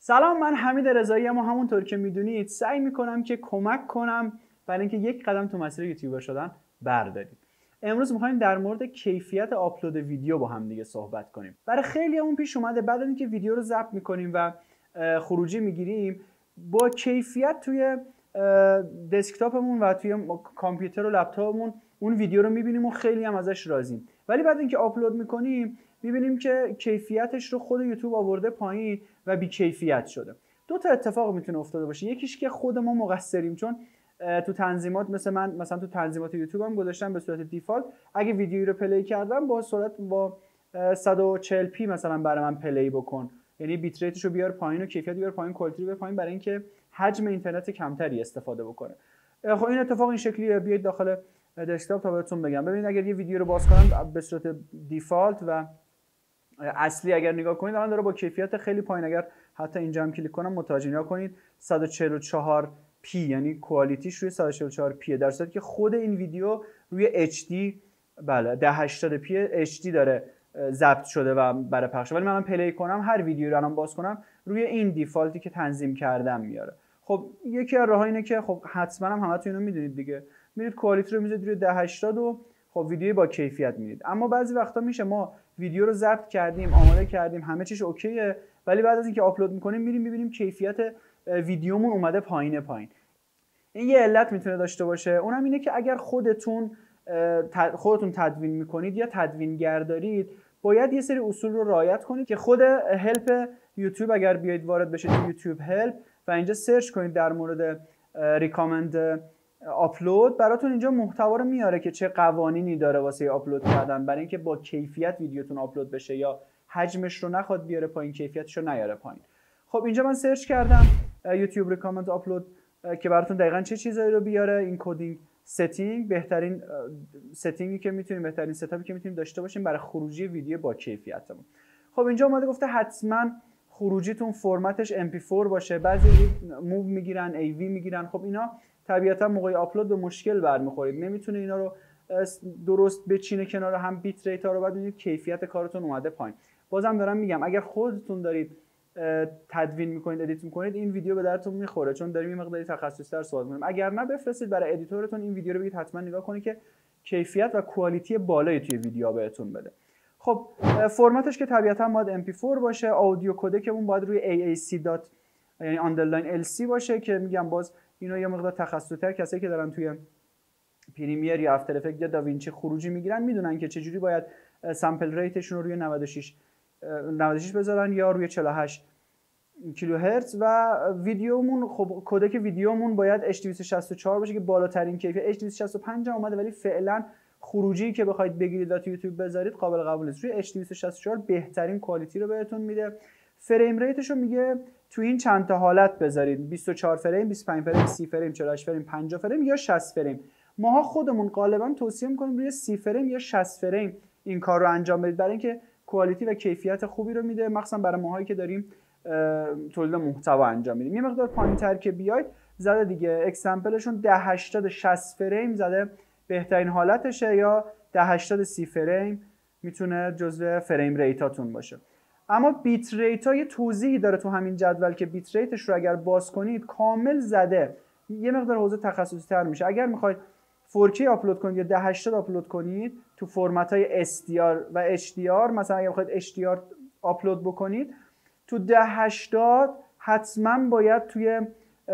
سلام، من حمید رضایی ام و همونطور که میدونید سعی میکنم که کمک کنم برای اینکه یک قدم تو مسیر یوتیوبر شدن بردارید. امروز میخوایم در مورد کیفیت آپلود ویدیو با هم دیگه صحبت کنیم. برای خیلیامون پیش اومده بعد از اینکه ویدیو رو ضبط میکنیم و خروجی میگیریم با کیفیت توی دسکتاپمون و توی کامپیوتر و لپتاپمون اون ویدیو رو میبینیم و خیلی هم ازش راضیم، ولی بعد اینکه آپلود میکنیم میبینیم که کیفیتش رو خود یوتیوب آورده پایین و بی کیفیت شده. دو تا اتفاق میتونه افتاده باشه. یکیش که خود ما مقصریم، چون تو تنظیمات مثلا تو تنظیمات یوتیوب هم گذاشتم به صورت دیفالت اگه ویدیویی رو پلی کردم با 140p مثلا برای من پلی بکن، یعنی بیت ریتش رو بیار پایین و کیفیت بیار پایین، کوالیتی رو بیار پایین برای اینکه حجم اینترنت کمتری استفاده بکنه. خب این اتفاق این شکلیه. بیاید داخل دسکتاپ تا بهتون بگم. ببینید اگر یه ویدیو رو باز کنم به صورت دیفالت و اصلی اگر نگاه کنید الان داره با کیفیت خیلی پایین، اگر حتی اینجا هم کلیک کنم متوجه کنید 144p، یعنی کوالیتیش روی 144p، در صورتی که خود این ویدیو روی HD 1080p HD داره ضبط شده و برای پخش. ولی من پلی کنم هر ویدیو رو الان باز کنم روی این دیفالتی که تنظیم کردم میاره. خب یکی از راه‌ها اینه که خب حتما هم همتون اینو میدونید دیگه، میرید کوالیتی رو میذارید روی 1080 و خب ویدیو با کیفیت میدید. اما بعضی وقتا میشه ما ویدیو رو ضبط کردیم، آماده کردیم، همه چیز اوکیه، ولی بعد از اینکه آپلود میکنیم میریم میبینیم کیفیت ویدیومون اومده پایین. این یه علت میتونه داشته باشه، اونم اینه که اگر خودتون تدوین میکنید یا تدوینگر دارید باید یه سری اصول رو رعایت کنید که خود هلپ یوتیوب اگر بیاید وارد بشید تو یوتیوب هلپ و اینجا سرچ کنید در مورد ریکامند آپلود، براتون اینجا محتوا رو میاره که چه قوانینی داره واسه آپلود کردن برای اینکه با کیفیت ویدیوتون آپلود بشه یا حجمش رو نخواد بیاره پایین، کیفیتش رو نیاره پایین. خب اینجا من سرچ کردم یوتیوب ریکامند آپلود که براتون دقیقاً چه چیزایی رو بیاره. اینکودینگ ستینگ، بهترین ستینگی که میتونیم، بهترین ستاپی که میتونیم داشته باشیم برای خروجی ویدیو با کیفیتمون. خب اینجا اومده گفته حتما خروجیتون فرمتش MP4 باشه. بعضی موو میگیرن، AV میگیرن. خب اینا طبیعتا موقع آپلود به مشکل برمیخورید، نمیتونه اینا رو درست بچینه کنار هم بیت ریت ها رو، بعد میبینید کیفیت کارتون اومده پایین. بازم دارم میگم اگر خودتون دارید تدوین میکنید، ادیت میکنید، این ویدیو به درتون میخوره، چون داریم یه مقداری تخصصی‌تر صحبت می‌کنیم. اگر نه بفرستید برای ادیتورتون این ویدیو رو، بگید حتما نگاه کنه که کیفیت و کوالیتی بالایی توی ویدیو بهتون بده. خب فرمتش که طبیعتا باید MP4 باشه. آدیو کدکمون باید روی AAC یعنی underline LC باشه که میگم باز اینو یه مقدار تخصصی‌تر کسایی که دارن توی پریمیر یا افتر افکت یا داوینچی خروجی میگیرن میدونن که چجوری باید سامپل ریتشون رو روی 96 بذارن یا روی 48 کیلوهرتز. و ویدیومون خب کدک ویدیومون باید H264 باشه که بالاترین کیفیت. H265 هم اومده ولی فعلا خروجی که بخواید بگیرید و تو یوتیوب بذارید قابل قبول نیست. روی H264 بهترین کوالیتی رو بهتون میده. فریم ریتش رو میگه تو این چند تا حالت بذارید: 24 فریم، 25 فریم، 30 فریم، 48 فریم، 50 فریم یا 60 فریم. ماها خودمون غالبا توصیه می‌کنیم روی 30 فریم یا 60 فریم این کار رو انجام بدید برای اینکه کوالیتی و کیفیت خوبی رو میده، مخصوصا برای ماهایی که داریم تولید محتوا انجام میدیم. یه مقدار پایین‌تر که بیاید زده دیگه اکسامپلشون 1080 60 فریم زده بهترین حالتشه، یا 1080 30 فریم میتونه جزو فریم ریتاتون باشه. اما بیت ریت ها یه توضیحی داره تو همین جدول که بیت ریتش رو اگر باز کنید کامل زده، یه مقدار حوزه تخصصی تر میشه. اگر میخواید 4K آپلود کنید یا 1080 آپلود کنید تو فرمت های SDR و HDR، مثلا اگر بخواید HDR آپلود بکنید تو 1080 حتما باید توی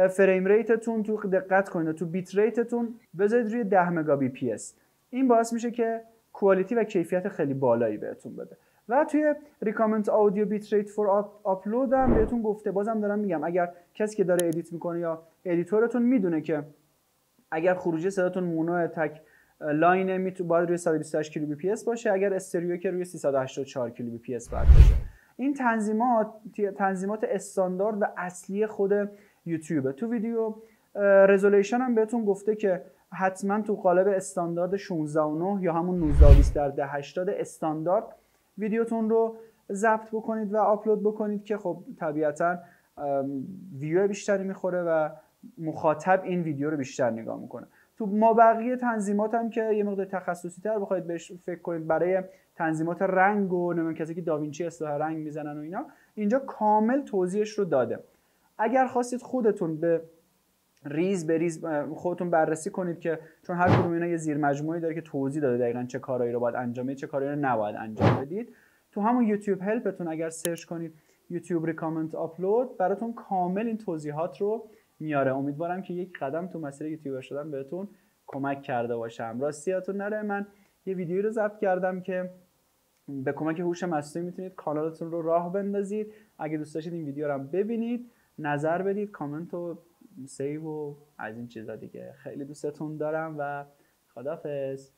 فریم ریتتون تو دقت کنید، تو بیت ریتتون بذارید روی 10 مگابی PS. این باعث میشه که کوالیتی و کیفیت خیلی بالایی بهتون بده. و توی ریکامند آدیو بیت ریت فور آپلود هم بهتون گفته، بازم دارم میگم اگر کسی که داره ادیت میکنه یا ادیتورتون میدونه که اگر خروجی صداتون مونو تک لاین باید روی 128 کیلو بی پی اس باشه، اگر استریو که روی 384 کیلو بی پی اس باید باشه. این تنظیمات استاندارد و اصلی خود یوتیوب. تو ویدیو رزولوشن هم بهتون گفته که حتما تو قالب استاندارد 16:9 یا همون 19:20 در 1080 استاندارد ویدیوتون رو ضبط بکنید و آپلود بکنید که خب طبیعتا ویو بیشتری میخوره و مخاطب این ویدیو رو بیشتر نگاه میکنه. تو مابقی تنظیمات هم که یه مقدار تخصصی تر بخواید بهش فکر کنید، برای تنظیمات رنگ و نمیدونم کسی که داوینچی اصلاح رنگ میزنن و اینجا کامل توضیحش رو داده. اگر خواستید خودتون به ریز خودتون بررسی کنید که چون هر کدوم اینا یه زیر مجموعه داره که توضیح داده دقیقاً چه کارهایی رو باید انجام بدید، چه کارهایی رو نباید انجام بدید، تو همون یوتیوب هلپتون اگر سرچ کنید یوتیوب ریکامند آپلود براتون کامل این توضیحات رو میاره. امیدوارم که یک قدم تو مسیر یوتیوبر شدن بهتون کمک کرده باشم. راستیاتون نره، من یه ویدیویی رو ضبط کردم که به کمک هوش مصنوعی میتونید کانالتون رو راه بندازید. اگه دوست داشتید این ویدیو رو هم ببینید، نظر بدید، کامنت و سیو و از این چیزا دیگه. خیلی دوستتون دارم و خداحافظ.